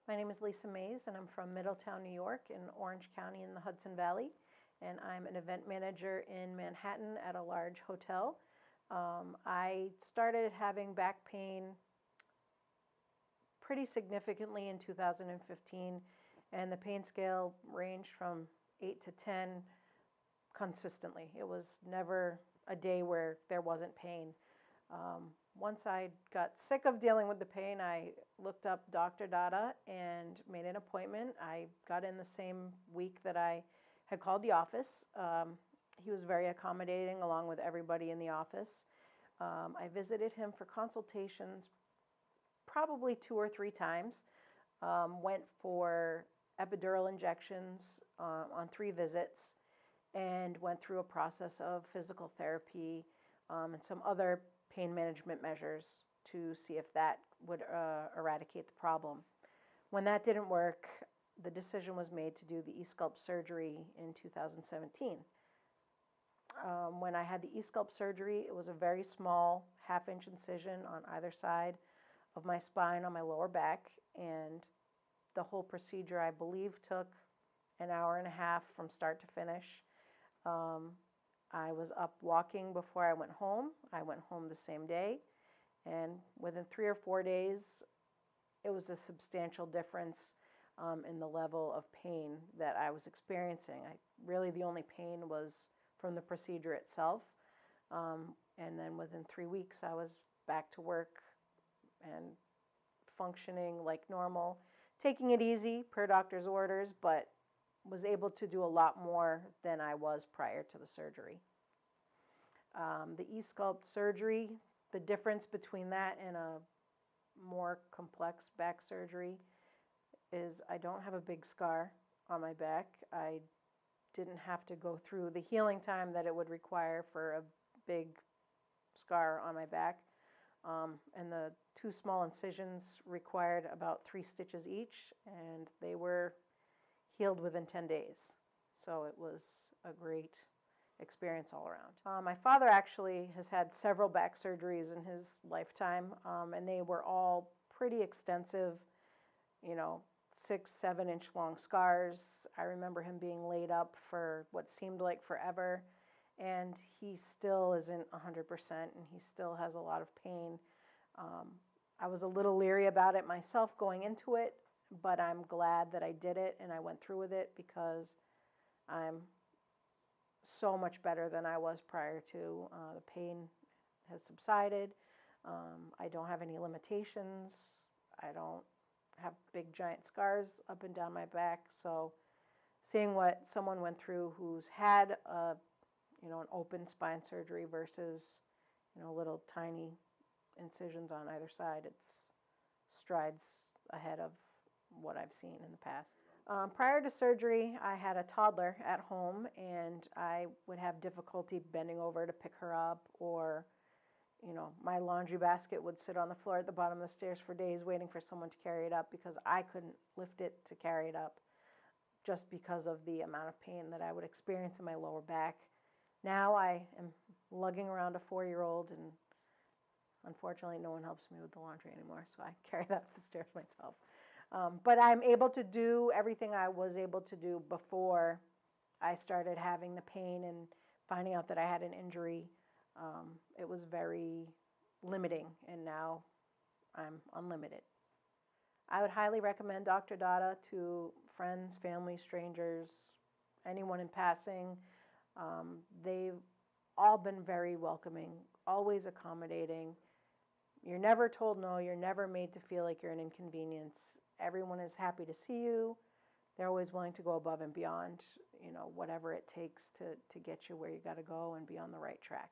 My name is Lisa Mays, and I'm from Middletown, New York, in Orange County in the Hudson Valley. And I'm an event manager in Manhattan at a large hotel. I started having back pain pretty significantly in 2015, and the pain scale ranged from 8 to 10 consistently. It was never a day where there wasn't pain. Once I got sick of dealing with the pain, I looked up Dr. Datta and made an appointment. I got in the same week that I had called the office. He was very accommodating along with everybody in the office. I visited him for consultations probably 2 or 3 times. Went for epidural injections on 3 visits and went through a process of physical therapy and some other pain management measures to see if that would eradicate the problem. When that didn't work, the decision was made to do the e-sculpt surgery in 2017. When I had the e-sculpt surgery, it was a very small half-inch incision on either side of my spine on my lower back, and the whole procedure, I believe, took an hour and a half from start to finish. I was up walking before I went home. I went home the same day, and within 3 or 4 days, it was a substantial difference in the level of pain that I was experiencing. Really, the only pain was from the procedure itself, and then within 3 weeks, I was back to work and functioning like normal, taking it easy per doctor's orders, but was able to do a lot more than I was prior to the surgery. The e-sculpt surgery, the difference between that and a more complex back surgery is I don't have a big scar on my back. I didn't have to go through the healing time that it would require for a big scar on my back. And the 2 small incisions required about 3 stitches each, and they were healed within 10 days. So it was a great experience all around. My father actually has had several back surgeries in his lifetime, and they were all pretty extensive, 6, 7 inch long scars. I remember him being laid up for what seemed like forever, and he still isn't 100%, and he still has a lot of pain. I was a little leery about it myself going into it, but I'm glad that I did it and I went through with it because I'm so much better than I was prior to. The pain has subsided. I don't have any limitations. I don't have big giant scars up and down my back. So seeing what someone went through who's had an open spine surgery versus little tiny incisions on either side, it's strides ahead of what I've seen in the past. Prior to surgery, I had a toddler at home, and I would have difficulty bending over to pick her up, or my laundry basket would sit on the floor at the bottom of the stairs for days waiting for someone to carry it up because I couldn't lift it to carry it up just because of the amount of pain that I would experience in my lower back. Now I am lugging around a 4-year-old, and unfortunately no one helps me with the laundry anymore, so I carry that up the stairs myself. But I'm able to do everything I was able to do before I started having the pain and finding out that I had an injury. It was very limiting, and now I'm unlimited. I would highly recommend Dr. Datta to friends, family, strangers, anyone in passing. They've all been very welcoming, always accommodating. You're never told no. You're never made to feel like you're an inconvenience. Everyone is happy to see you. They're always willing to go above and beyond, whatever it takes to get you where you got to go and be on the right track.